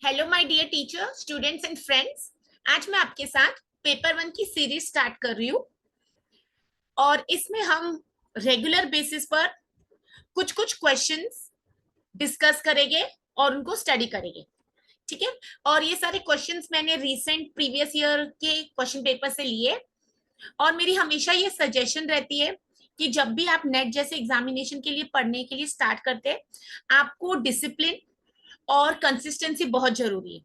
Hello my dear teacher, students and friends. आज मैं आपके साथ पेपर वन की सीरीज स्टार्ट कर रही हूँ और इसमें हम रेगुलर बेसिस पर कुछ कुछ क्वेश्चंस डिस्कस करेंगे और उनको स्टडी करेंगे। ठीक है। और ये सारे क्वेश्चंस मैंने रीसेंट प्रीवियस ईयर के क्वेश्चन पेपर से लिए और मेरी हमेशा ये सजेशन रहती है कि जब भी आप नेट जैसे एग्जामिनेशन के लिए पढ़ने के लिए स्टार्ट करते हैं, आपको डिसिप्लिन और कंसिस्टेंसी बहुत जरूरी है।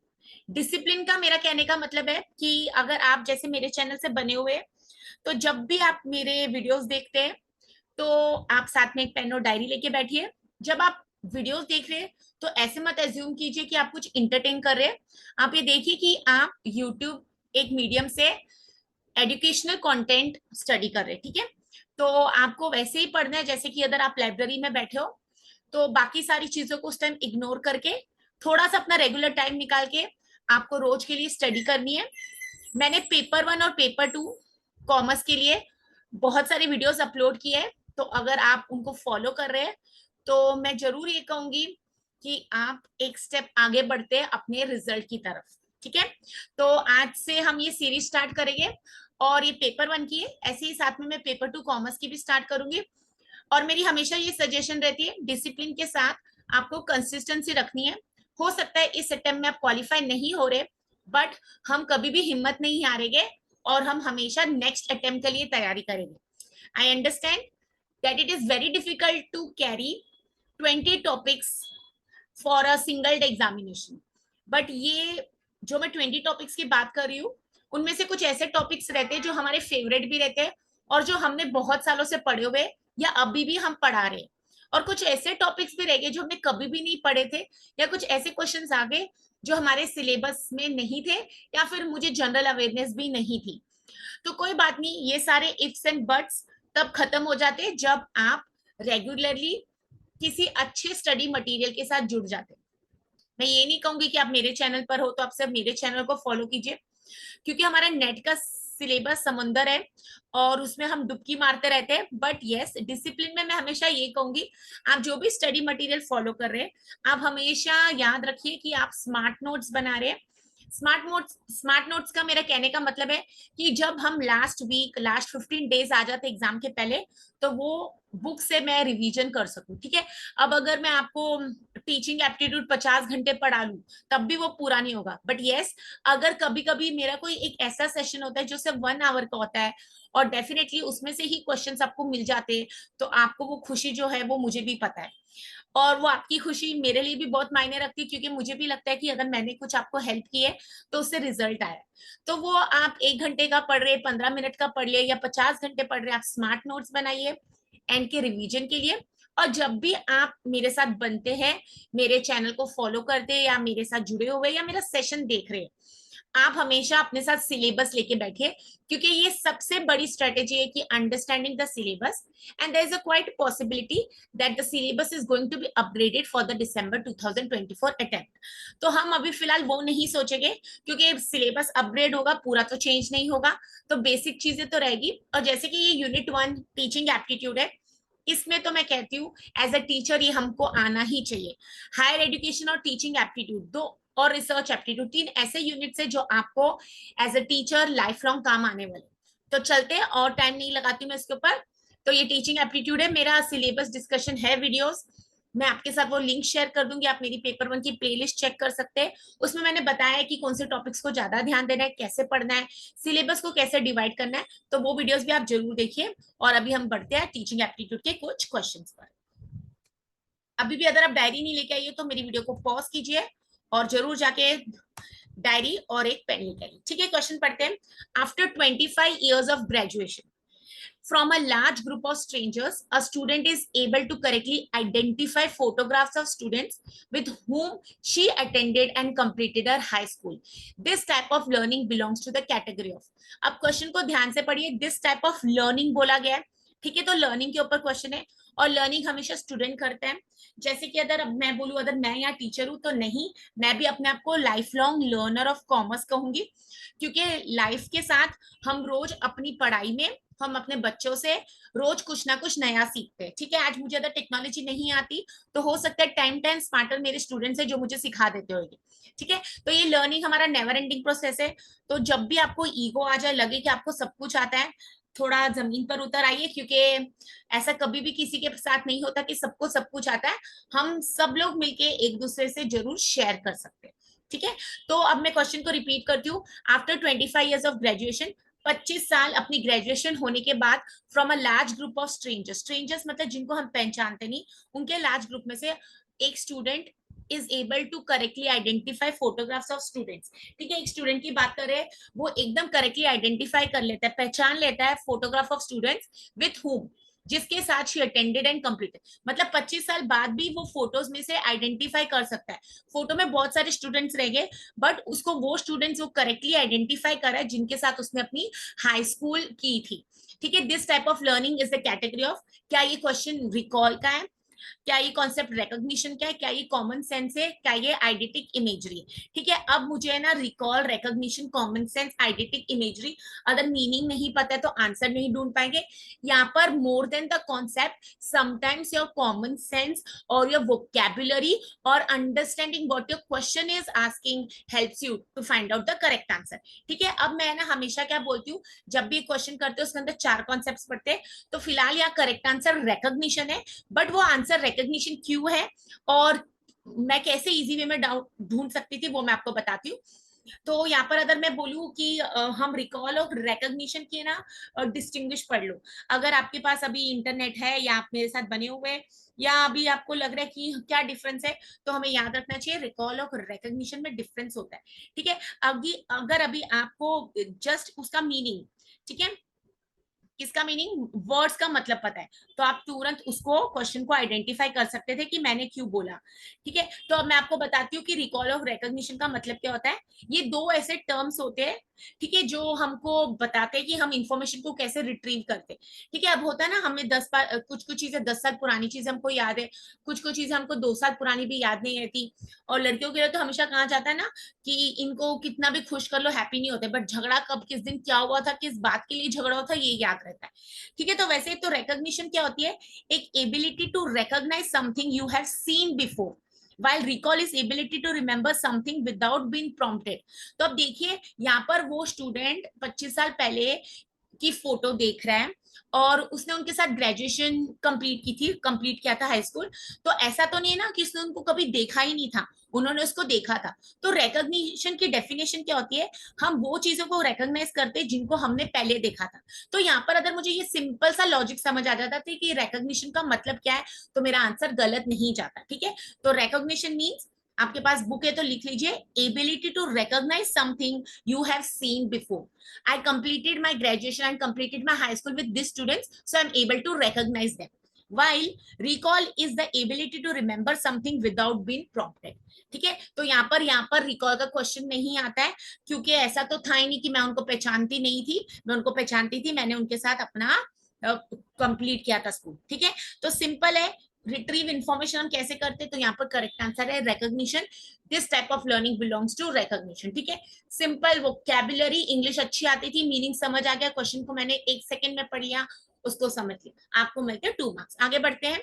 डिसिप्लिन का मेरा कहने का मतलब है कि अगर आप जैसे मेरे चैनल से बने हुए, तो जब भी आप मेरे वीडियोस देखते हैं तो आप साथ में एक पेन और डायरी लेके बैठिए। जब आप वीडियोस देख रहे हैं तो ऐसे मत एज्यूम कीजिए कि आप कुछ इंटरटेन कर रहे हैं। आप ये देखिए कि आप यूट्यूब एक मीडियम से एजुकेशनल कंटेंट स्टडी कर रहे हैं। ठीक है। तो आपको वैसे ही पढ़ना है जैसे कि अगर आप लाइब्रेरी में बैठे हो, तो बाकी सारी चीजों को उस टाइम इग्नोर करके थोड़ा सा अपना रेगुलर टाइम निकाल के आपको रोज के लिए स्टडी करनी है। मैंने पेपर वन और पेपर टू कॉमर्स के लिए बहुत सारे वीडियोस अपलोड किए हैं, तो अगर आप उनको फॉलो कर रहे हैं तो मैं जरूर ये कहूंगी कि आप एक स्टेप आगे बढ़ते हैं अपने रिजल्ट की तरफ। ठीक है। तो आज से हम ये सीरीज स्टार्ट करेंगे और ये पेपर वन की है, ऐसे ही साथ में मैं पेपर टू कॉमर्स की भी स्टार्ट करूंगी। और मेरी हमेशा ये सजेशन रहती है, डिसिप्लिन के साथ आपको कंसिस्टेंसी रखनी है। हो सकता है इस अटेम्प्ट में आप क्वालिफाई नहीं हो रहे, बट हम कभी भी हिम्मत नहीं हारेंगे और हम हमेशा नेक्स्ट अटेम्प्ट के लिए तैयारी करेंगे। I understand that it is very difficult to carry 20 topics for a single day examination, but ये जो मैं 20 टॉपिक्स की बात कर रही हूँ, उनमें से कुछ ऐसे टॉपिक्स रहते हैं जो हमारे फेवरेट भी रहते हैं और जो हमने बहुत सालों से पढ़े हुए या अभी भी हम पढ़ा रहे हैं। और कुछ ऐसे टॉपिक्स भी रह गए जो हमने कभी भी नहीं पढ़े थे, या कुछ ऐसे क्वेश्चंस आ गए जो हमारे सिलेबस में नहीं थे, या फिर मुझे जनरल अवेयरनेस भी नहीं थी। तो कोई बात नहीं, ये सारे इफ्स एंड बट्स तब खत्म हो जाते जब आप रेगुलरली किसी अच्छे स्टडी मटेरियल के साथ जुड़ जाते। मैं ये नहीं कहूंगी कि आप मेरे चैनल पर हो तो आप सब मेरे चैनल को फॉलो कीजिए, क्योंकि हमारा नेट का सिलेबस समंदर है और उसमें हम डुबकी मारते रहते हैं। बट यस, डिसिप्लिन में मैं हमेशा ये कहूंगी, आप जो भी स्टडी मटेरियल फॉलो कर रहे हैं, आप हमेशा याद रखिए कि आप स्मार्ट नोट्स बना रहे हैं। स्मार्ट नोट्स का मेरा कहने का मतलब है कि जब हम लास्ट 15 डेज आ जाते एग्जाम के पहले, तो वो बुक से मैं रिवीजन कर सकूं। ठीक है। अब अगर मैं आपको टीचिंग एप्टीट्यूड 50 घंटे पढ़ा लूं, तब भी वो पूरा नहीं होगा। बट यस, अगर कभी कभी मेरा कोई एक ऐसा सेशन होता है जो सिर्फ 1 आवर का होता है और डेफिनेटली उसमें से ही क्वेश्चंस आपको मिल जाते हैं, तो आपको वो खुशी जो है वो मुझे भी पता है, और वो आपकी खुशी मेरे लिए भी बहुत मायने रखती है, क्योंकि मुझे भी लगता है कि अगर मैंने कुछ आपको हेल्प की है तो उससे रिजल्ट आया। तो वो आप 1 घंटे का पढ़ रहे, 15 मिनट का पढ़ लिए या 50 घंटे पढ़ रहे, आप स्मार्ट नोट्स बनाइए एंड के रिवीजन के लिए। और जब भी आप मेरे साथ बनते हैं, मेरे चैनल को फॉलो करते हैं या मेरे साथ जुड़े हुए या मेरा सेशन देख रहे हैं, आप हमेशा अपने साथ सिलेबस लेके बैठिए, क्योंकि ये सबसे बड़ी स्ट्रेटेजी है कि understanding the syllabus, and there is a quite possibility that the syllabus is going to be upgraded for the December 2024 attempt. तो हम अभी फिलहाल वो नहीं सोचेंगे, क्योंकि सिलेबस अपग्रेड होगा, पूरा तो चेंज नहीं होगा, तो बेसिक चीजें तो रहेगी। और जैसे कि ये यूनिट 1 टीचिंग एप्टीट्यूड है, इसमें तो मैं कहती हूँ एज अ टीचर ये हमको आना ही चाहिए। हायर एजुकेशन और टीचिंग एप्टीट्यूड दो, और रिसर्च एप्टीट्यूड, 3 ऐसे यूनिट्स है जो आपको as a teacher life long काम आने वाले। तो चलते हैं, और टाइम नहीं लगाती मैं इसके ऊपर। तो ये टीचिंग एप्टीट्यूड है, मेरा सिलेबस डिस्कशन है वीडियोस, मैं आपके साथ वो लिंक शेयर कर दूंगी, आप मेरी पेपर वन की प्लेलिस्ट चेक कर सकते हैं। उसमें मैंने बताया है कि कौन से टॉपिक्स को ज्यादा ध्यान देना है, कैसे पढ़ना है, सिलेबस को कैसे डिवाइड करना है, तो वो वीडियोस भी आप जरूर देखिए। और अभी हम बढ़ते हैं टीचिंग एप्टीट्यूड के कुछ क्वेश्चंस पर। अभी भी अगर आप डायरी नहीं लेके आइए तो मेरी वीडियो को पॉज कीजिए और जरूर जाके डायरी और एक पेन लेके आइए। ठीक है, क्वेश्चन पढ़ते हैं। After 25 years of graduation from a large group of strangers, a student is able to correctly identify photographs of students with whom she attended and completed her high school. This type of learning belongs to the category of। अब question को ध्यान से पढ़िए, this type of learning बोला गया है। ठीक है, तो लर्निंग के ऊपर क्वेश्चन है और लर्निंग हमेशा स्टूडेंट करते हैं। जैसे कि अगर मैं बोलूं, अगर मैं यहाँ टीचर हूं तो नहीं, मैं भी अपने आप को life long learner of commerce कहूंगी, क्योंकि लाइफ के साथ हम रोज अपनी पढ़ाई में हम अपने बच्चों से रोज कुछ ना कुछ नया सीखते हैं, ठीक है। आज मुझे अगर टेक्नोलॉजी नहीं आती तो हो सकता है 10 स्मार्टर मेरे स्टूडेंट्स हैं जो मुझे सिखा देते होंगे, ठीक है। तो ये लर्निंग हमारा नेवर एंडिंग प्रोसेस है। तो जब भी आपको ईगो आ जाए, लगे कि आपको सब कुछ आता है, थोड़ा जमीन पर उतर आइए, क्योंकि ऐसा कभी भी किसी के साथ नहीं होता कि सबको सब कुछ आता है। हम सब लोग मिलके एक दूसरे से जरूर शेयर कर सकते हैं, ठीक है। तो अब मैं क्वेश्चन को रिपीट करती हूँ। आफ्टर 25 years ऑफ ग्रेजुएशन, 25 साल अपनी ग्रेजुएशन होने के बाद, from a large group of strangers, strangers मतलब जिनको हम पहचानते नहीं, उनके लार्ज ग्रुप में से एक student is able to correctly identify photographs of students, ठीक है। एक स्टूडेंट की बात करें, वो एकदम करेक्टली आइडेंटिफाई कर लेता है, पहचान लेता है photograph of students with whom, जिसके साथ शी अटेंडेड एंड कंप्लीटेड। मतलब 25 साल बाद भी वो फोटोज में से आइडेंटिफाई कर सकता है। फोटो में बहुत सारे स्टूडेंट्स रह गए, बट उसको वो स्टूडेंट्स वो करेक्टली आइडेंटिफाई करा है जिनके साथ उसने अपनी हाई स्कूल की थी, ठीक है। This type of learning is the category of, क्या ये क्वेश्चन रिकॉल का है, क्या ये कॉन्सेप्ट रिकॉग्निशन का है, क्या ये कॉमन सेंस है, क्या ये आइडेंटिक इमेजरी, ठीक है। अब मुझे है ना recall, recognition, common sense, eidetic imagery, अगर मीनिंग नहीं पता है तो आंसर नहीं ढूंढ पाएंगे। यहाँ पर more than the concept, sometimes your common sense और योर वोकैबुलरी और understanding what your question is asking helps you to find out the correct answer, ठीक है। अब मैं ना हमेशा क्या बोलती हूँ, जब भी क्वेश्चन करते हो उसके अंदर 4 कॉन्सेप्ट पढ़ते हैं, तो फिलहाल यहाँ करेक्ट आंसर रिकॉग्निशन है, बट वो आंसर रिकॉग्निशन क्यों है और मैं कैसे इजी वे में डाउट ढूंढ सकती थी वो मैं आपको बताती हूँ। तो यहाँ पर अगर मैं बोलूँ कि हम रिकॉल और रिकॉग्निशन की ना डिस्टिंग्विश पढ़ लो। अगर आपके पास अभी इंटरनेट है या आप मेरे साथ बने हुए हैं, या अभी आपको लग रहा है कि क्या डिफरेंस है, तो हमें याद रखना चाहिए रिकॉल और रिकॉग्निशन में डिफरेंस होता है, ठीक है। अभी अगर अभी आपको जस्ट उसका मीनिंग, ठीक है, इसका मीनिंग, वर्ड्स का मतलब पता है, तो आप तुरंत उसको क्वेश्चन को आइडेंटिफाई कर सकते थे कि मैंने क्यों बोला, ठीक है। तो अब मैं आपको बताती हूँ कि रिकॉल ऑफ रिकॉग्निशन का मतलब क्या होता है। ये दो ऐसे टर्म्स होते हैं, ठीक है, जो हमको बताते हैं कि हम इंफॉर्मेशन को कैसे रिट्रीव करते हैं, ठीक है। अब होता है ना, हमें कुछ कुछ चीजें 10 साल पुरानी चीजें हमको याद है, कुछ कुछ चीजें हमको 2 साल पुरानी भी याद नहीं रहती। और लड़कियों के लिए तो हमेशा कहा जाता है ना कि इनको कितना भी खुश कर लो हैप्पी नहीं होते, बट झगड़ा कब किस दिन क्या हुआ था, किस बात के लिए झगड़ा हुआ था, ये याद रहता है, ठीक है। तो वैसे तो रिकॉग्निशन क्या होती है, एक ability to recognise something you have seen before, while recall is ability to remember something without being prompted। तो अब देखिए यहाँ पर वो स्टूडेंट 25 साल पहले की फोटो देख रहा है और उसने उनके साथ ग्रेजुएशन कंप्लीट की थी, कंप्लीट किया था हाई स्कूल। तो ऐसा तो नहीं है ना कि उसने उनको कभी देखा ही नहीं था, उन्होंने उसको देखा था। तो रिकॉग्निशन की डेफिनेशन क्या होती है, हम वो चीजों को रिकॉग्नाइज करते हैं जिनको हमने पहले देखा था। तो यहाँ पर अगर मुझे ये सिंपल सा लॉजिक समझ आ जाता था कि रिकॉग्निशन का मतलब क्या है, तो मेरा आंसर गलत नहीं जाता, ठीक है। तो रिकॉग्निशन मीन्स, आपके पास बुक है तो लिख लीजिए, ability to recognise something you have seen before. I completed my graduation and completed my high school with these students, so I'm able to recognize them. While recall is the ability to remember something without being prompted, ठीक है। तो यहाँ पर recall का question नहीं आता है, क्योंकि ऐसा तो था ही नहीं कि मैं उनको पहचानती नहीं थी, मैं उनको पहचानती थी, मैंने उनके साथ अपना कंप्लीट किया था स्कूल, ठीक है। तो सिंपल है, रिट्रीव इंफॉर्मेशन हम कैसे करते, तो यहाँ पर करेक्ट आंसर है recognition. This type of learning belongs to recognition, ठीक है। सिंपल वोकैबुलरी, इंग्लिश अच्छी आती थी, मीनिंग समझ आ गया, क्वेश्चन को मैंने 1 सेकंड में पढ़ लिया, उसको समझ लिया, आपको मिलते हैं 2 मार्क्स। आगे बढ़ते हैं।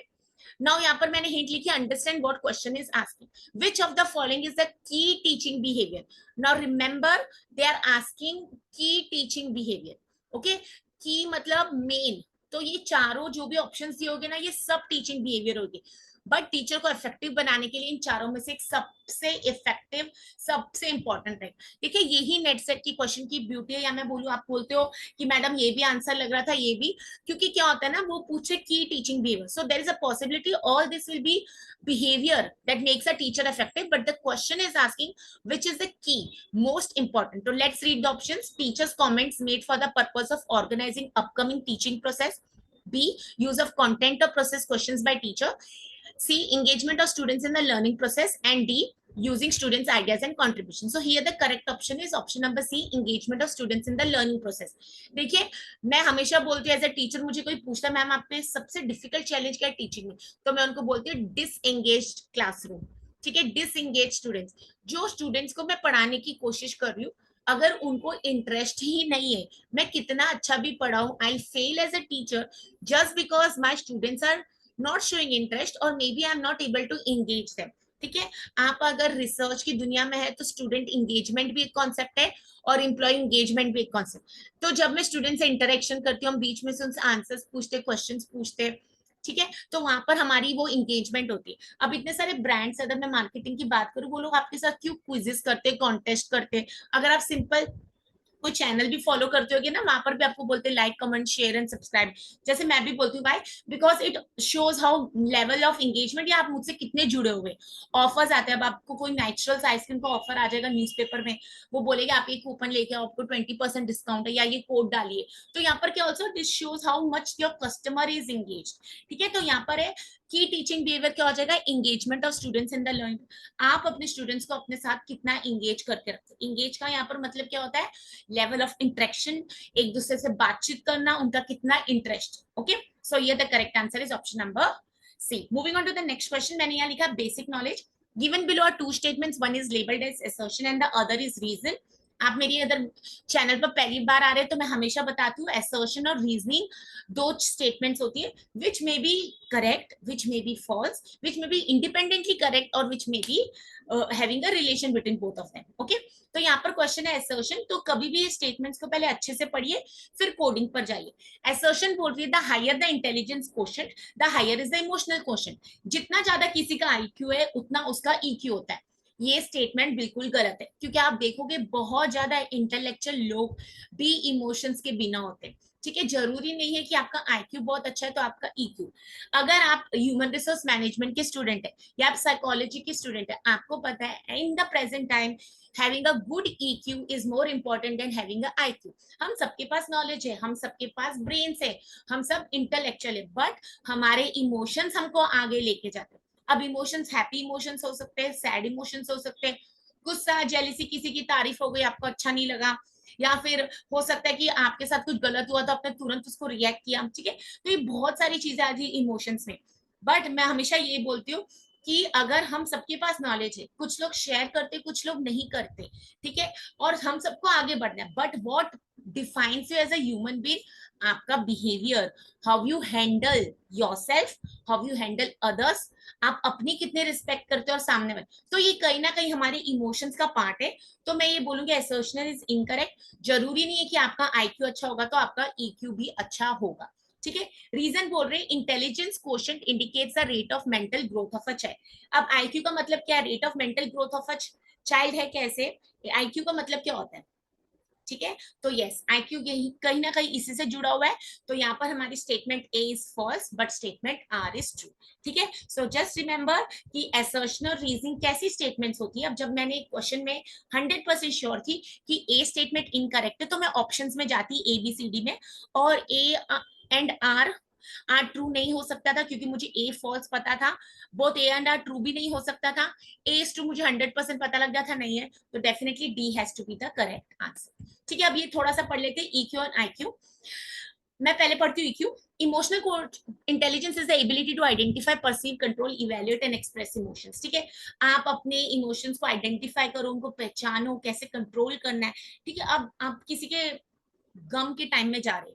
नाउ यहाँ पर मैंने हिंट लिखी, understand what question is asking, which of the following is the key teaching behaviour. Now remember, they are asking key teaching behaviour, okay. Key मतलब मेन, तो ये चारों जो भी ऑप्शंस दिए होंगे ना, ये सब टीचिंग बिहेवियर होगी। बट टीचर को इफेक्टिव बनाने के लिए इन चारों में से एक सबसे इफेक्टिव, सबसे इंपॉर्टेंट है। देखिए यही नेट सेट की क्वेश्चन की ब्यूटी है, या मैं बोलूं, आप बोलते हो कि मैडम ये भी आंसर लग रहा था, ये भी, क्योंकि क्या होता है ना, वो पूछे key teaching behaviour, so there is a possibility all this will be behavior that makes a teacher effective, but the question is asking which is the key most important. So let's read the options. Teachers comments made for the purpose of organizing upcoming teaching process. B, use of content or process questions by teacher. C, engagement of students in the learning process. And D, using students ideas and contribution. So here the correct option is option number C, engagement of students in the learning process. देखिए मैं हमेशा बोलती हूँ as a teacher, मुझे कोई पूछता है ma'am आपने सबसे डिफिकल्ट चैलेंज क्या है टीचिंग में, तो मैं उनको बोलती हूँ डिसएंगेज्ड क्लासरूम, ठीक है, डिसएंगेज स्टूडेंट्स। जो स्टूडेंट्स को मैं पढ़ाने की कोशिश कर रही हूँ अगर उनको इंटरेस्ट ही नहीं है, मैं कितना अच्छा भी पढ़ाऊं, I fail as a teacher just because my students are not showing interest और maybe I am not able to engage them. ठीक है, आप अगर रिसर्च की दुनिया में है तो स्टूडेंट इंगेजमेंट भी एक कॉन्सेप्ट है और एम्प्लॉय इंगेजमेंट भी एक कॉन्सेप्ट। तो जब मैं स्टूडेंट से इंटरेक्शन करती हूँ, हम बीच में से उनसे आंसर्स पूछते, क्वेश्चंस पूछते, ठीक है, तो वहां पर हमारी वो इंगेजमेंट होती है। अब इतने सारे ब्रांड्स, अगर मैं मार्केटिंग की बात करूँ, वो लोग आपके साथ क्यों क्विजेस करते, कॉन्टेस्ट करते। अगर आप सिंपल कोई चैनल भी फॉलो करते होगे ना, वहां पर भी आपको बोलते हैं like comment share and subscribe. जैसे मैं भी बोलती हूँ भाई, because it shows how level of engagement, या आप मुझसे कितने जुड़े हुए। ऑफर्स आते हैं, अब आपको कोई नेचुरल आइसक्रीम का ऑफर आ जाएगा न्यूज़पेपर में, वो बोलेगा आप ये कूपन लेके आओ, आपको 20% डिस्काउंट है, या ये कोड डालिए। तो यहाँ पर क्या, also this shows how much your customer is engage. ठीक है, तो यहाँ पर है की टीचिंग बिहेवियर क्या हो जाएगा, engagement of students in the learning. आप अपने स्टूडेंट्स को अपने साथ कितना एंगेज करके रखते। एंगेज का यहाँ पर मतलब क्या होता है, लेवल ऑफ इंटरेक्शन, एक दूसरे से बातचीत करना, उनका कितना इंटरेस्ट। ओके, सो ये the correct answer is option number C. Moving on to the next question, मैंने यहाँ लिखा basic knowledge. Given below are two statements, one is labelled as assertion and the other is reason. आप मेरी अगर channel पर पहली बार आ रहे हैं तो मैं हमेशा बताती हूँ, assertion और रीजनिंग दो स्टेटमेंट्स होती है, which may be correct, which may be false, which may be independently correct और which may be having a relation between both of them. Okay, तो यहाँ पर क्वेश्चन है assertion, तो कभी भी स्टेटमेंट्स को पहले अच्छे से पढ़िए, फिर कोडिंग पर जाइए। assertion बोल रही है the higher the intelligence quotient the higher is the emotional quotient. जितना ज्यादा किसी का आईक्यू है उतना उसका ईक्यू होता है। ये स्टेटमेंट बिल्कुल गलत है, क्योंकि आप देखोगे बहुत ज्यादा इंटेलेक्चुअल लोग भी इमोशंस के बिना होते हैं। ठीक है, जरूरी नहीं है कि आपका आईक्यू बहुत अच्छा है तो आपका ईक्यू। अगर आप ह्यूमन रिसोर्स मैनेजमेंट के स्टूडेंट है या आप साइकोलॉजी के स्टूडेंट है, आपको पता है in the present time having a good EQ is more important than having a IQ। हम सबके पास नॉलेज है, हम सबके पास ब्रेन्स है, हम सब इंटेलेक्चुअल है, बट हमारे इमोशंस हमको आगे लेके जाते हैं। अब इमोशंस हैप्पी इमोशंस हो सकते हैं, सैड इमोशंस हो सकते हैं, गुस्सा, जेलिसी, किसी की तारीफ हो गई आपको अच्छा नहीं लगा, या फिर हो सकता है कि आपके साथ कुछ गलत हुआ तो आपने तुरंत उसको रिएक्ट किया। ठीक है, तो ये बहुत सारी चीजें आ रही इमोशंस में। बट मैं हमेशा ये बोलती हूँ कि अगर हम सबके पास नॉलेज है, कुछ लोग शेयर करते, कुछ लोग नहीं करते, ठीक है, और हम सबको आगे बढ़ना है, but what defines you as a human being, आपका behaviour, how you handle yourself, how you handle others, आप अपनी कितने रिस्पेक्ट करते हो और सामने वाले, तो ये कहीं ना कहीं हमारे इमोशंस का पार्ट है। तो मैं ये बोलूंगी असर्शन इज इनकरेक्ट। जरूरी नहीं है कि आपका आईक्यू अच्छा होगा तो आपका ईक्यू भी अच्छा होगा। ठीक है, रीजन बोल रहे हैं intelligence quotient indicates the rate of mental growth of a child. अब आईक्यू का मतलब क्या है, rate of mental growth of a child है। कैसे, आईक्यू का मतलब क्या होता है। ठीक है, तो यस, आईक्यू यही कहीं ना कहीं इसी से जुड़ा हुआ है। तो यहाँ पर हमारी statement A is false but statement R is true. ठीक है, सो जस्ट रिमेंबर कि असर्शन और रीजनिंग कैसी स्टेटमेंट्स होती है। अब जब मैंने क्वेश्चन में 100% श्योर थी कि ए स्टेटमेंट इनकरेक्ट है, तो मैं ऑप्शंस में जाती ए बी सी डी में, और ए एंड आर ट्रू नहीं हो सकता था क्योंकि मुझे ए फॉल्स पता था, both A and R true भी नहीं हो सकता था, ए इज ट्रू मुझे 100% पता लग गया था नहीं है, तो definitely D has to be the correct answer. ठीक है, अब ये थोड़ा सा पढ़ लेते हैं ईक्यू और आईक्यू। मैं पहले पढ़ती हूँ EQ. Emotional intelligence is the ability to identify, perceive, control, evaluate and express emotions. ठीक है, आप अपने इमोशंस को आइडेंटिफाई करो, उनको पहचानो, कैसे कंट्रोल करना है। ठीक है, अब आप किसी के गम के टाइम में जा रहे,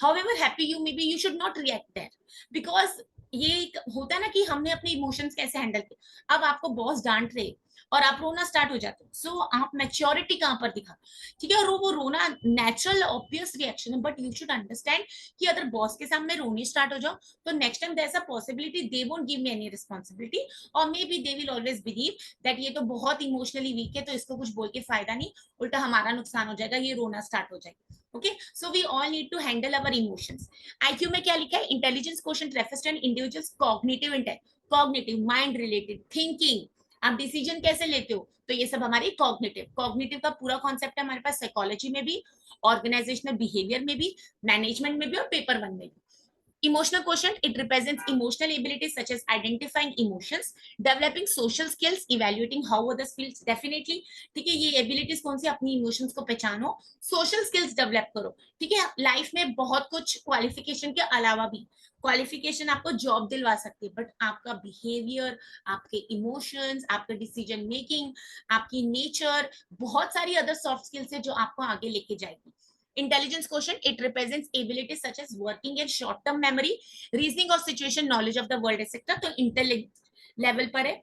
however happy you may be, you should not react there, because ये होता है ना कि हमने अपने इमोशंस कैसे हैंडल किए। अब आपको बॉस डांट रहे और आप रोना स्टार्ट हो जाते हो, सो आप मैच्योरिटी कहां पर दिखा। ठीक है, और वो रोना नेचुरल ऑब्वियस रिएक्शन है, बट यू शुड अंडरस्टैंड कि अगर बॉस के सामने रोने स्टार्ट हो जाओ तो next time there is a possibility they won't give me any responsibility, और maybe they will always believe that ये तो बहुत इमोशनली वीक है तो इसको कुछ बोल के फायदा नहीं, उल्टा हमारा नुकसान हो जाएगा, ये रोना स्टार्ट हो जाएगा। Okay, so we all need to handle our emotions. IQ में क्या लिखा है, intelligence quotient refers to an individual's cognitive intelligence, cognitive mind related thinking, आप डिसीजन कैसे लेते हो, तो ये सब हमारी कॉग्निटिव। कॉग्निटिव का पूरा कॉन्सेप्ट है हमारे पास साइकोलॉजी में भी, ऑर्गेनाइजेशनल बिहेवियर में भी, मैनेजमेंट में भी और पेपर वन में भी। Emotional quotient, it represents emotional abilities such as identifying emotions, developing social skills, evaluating how others feel. Definitely, ठीक है, ये abilities कौन सी, अपनी emotions को पहचानो, social skills develop करो. ठीक है, लाइफ में बहुत कुछ क्वालिफिकेशन के अलावा भी, क्वालिफिकेशन आपको जॉब दिलवा सकती है, बट आपका बिहेवियर, आपके इमोशंस, आपका डिसीजन मेकिंग, आपकी नेचर, बहुत सारी अदर सॉफ्ट स्किल्स है जो आपको आगे लेके जाएगी. Intelligence quotient, it represents abilities such as working in short term memory, reasoning of situation, knowledge of the world, etc. तो इंटेलिजेंस लेवल पर है.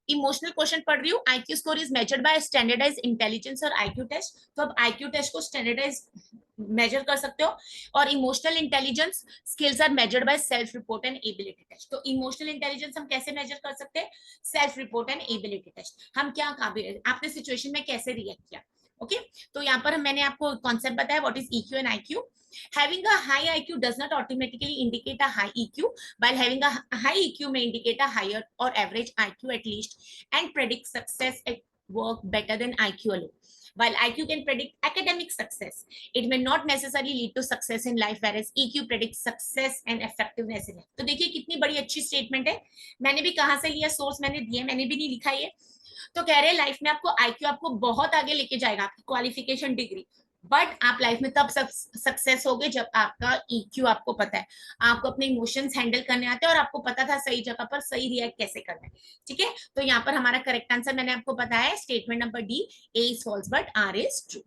इमोशनल क्वेश्चन पढ़ रही हूँ. IQ score is measured by standardise intelligence और IQ test. तो अब IQ test को स्टैंडर्डाइज मेजर कर सकते हो. और emotional intelligence skills are measured by self report and ability test. तो इमोशनल इंटेलिजेंस हम कैसे मेजर कर सकते हैं? Self report and ability test. हम क्या काबिल, आपने सिचुएशन में कैसे रिएक्ट किया. ओके तो यहाँ पर मैंने आपको कॉन्सेप्ट बताया what is EQ and IQ. Having a high IQ does not automatically indicate a high EQ, while having a high EQ may indicate a higher or average IQ at least, and predict success at work better than IQ alone. While IQ can predict academic success, it may not necessarily lead to success in life, whereas EQ predicts success and effectiveness in life. तो देखिए कितनी बड़ी अच्छी statement है. मैंने भी कहाँ से लिया, सोर्स मैंने दिया, मैंने भी नहीं लिखा ये. तो कह रहे हैं लाइफ में आपको आईक्यू आपको बहुत आगे लेके जाएगा, आपकी क्वालिफिकेशन डिग्री, बट आप लाइफ में तब सक्सेस होगे जब आपका ईक्यू आपको पता है, आपको अपने इमोशंस हैंडल करने आते हैं और आपको पता था सही जगह पर सही रिएक्ट कैसे करना है. ठीक है, तो यहाँ पर हमारा करेक्ट आंसर मैंने आपको बताया है, statement number D, A is false but R is true.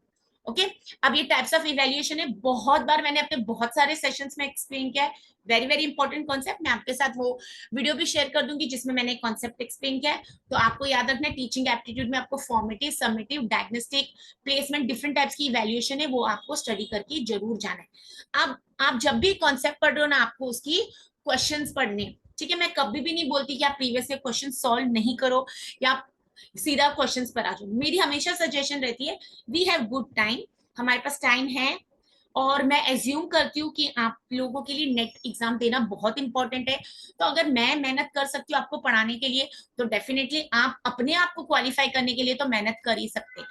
Okay अब ये टाइप्स ऑफ इवैल्यूएशन है, बहुत बार मैंने अपने बहुत सारे सेशंस में एक्सप्लेन किया है. Very very important concept. मैं आपके साथ वो वीडियो भी शेयर कर दूंगी जिसमें मैंने कॉन्सेप्ट एक्सप्लेन किया है. तो आपको याद रखना है टीचिंग एप्टीट्यूड में आपको formative, summative, diagnostic, placement, different types की इवैल्यूएशन है, वो आपको स्टडी करके जरूर जाना है. अब आप जब भी कॉन्सेप्ट पढ़ रहे हो ना, आपको उसकी क्वेश्चंस पढ़ने. ठीक है, मैं कभी भी नहीं बोलती कि आप प्रीवियस के क्वेश्चन सॉल्व नहीं करो या सीधा क्वेश्चंस पर आ जाओ. मेरी हमेशा सजेशन रहती है वी हैव गुड टाइम, हमारे पास टाइम है, और मैं एज्यूम करती हूँ कि आप लोगों के लिए नेट एग्जाम देना बहुत इंपॉर्टेंट है. तो अगर मैं मेहनत कर सकती हूँ आपको पढ़ाने के लिए, तो डेफिनेटली आप अपने आप को क्वालिफाई करने के लिए तो मेहनत कर ही सकते.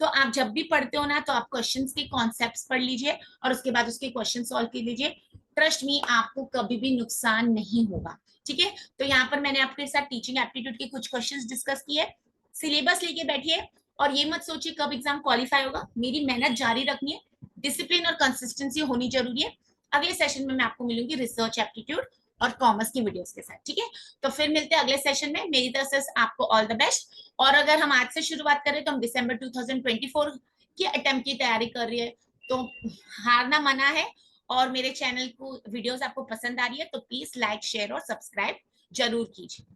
तो आप जब भी पढ़ते हो ना, तो आप क्वेश्चंस के कॉन्सेप्ट्स पढ़ लीजिए और उसके बाद उसके क्वेश्चन सॉल्व कर लीजिए. ट्रस्ट मी, आपको कभी भी नुकसान नहीं होगा. ठीक है, तो यहाँ पर मैंने आपके साथ टीचिंग एप्टीट्यूड के कुछ क्वेश्चंस डिस्कस किए. सिलेबस लेके बैठिए और ये मत सोचिए कब एग्जाम क्वालिफाई होगा. मेरी मेहनत जारी रखनी है, डिसिप्लिन और कंसिस्टेंसी होनी जरूरी है. अगले सेशन में मैं आपको मिलूंगी रिसर्च एप्टीट्यूड और कॉमर्स की वीडियोस के साथ. ठीक है, तो फिर मिलते हैं अगले सेशन में. मेरी तरफ से आपको ऑल द बेस्ट. और अगर हम आज से शुरुआत करें तो हम दिसंबर 2024 की अटेम्प्ट की तैयारी कर रही है, तो हारना मना है. और मेरे चैनल को वीडियोस आपको पसंद आ रही है तो प्लीज लाइक, शेयर और सब्सक्राइब जरूर कीजिए.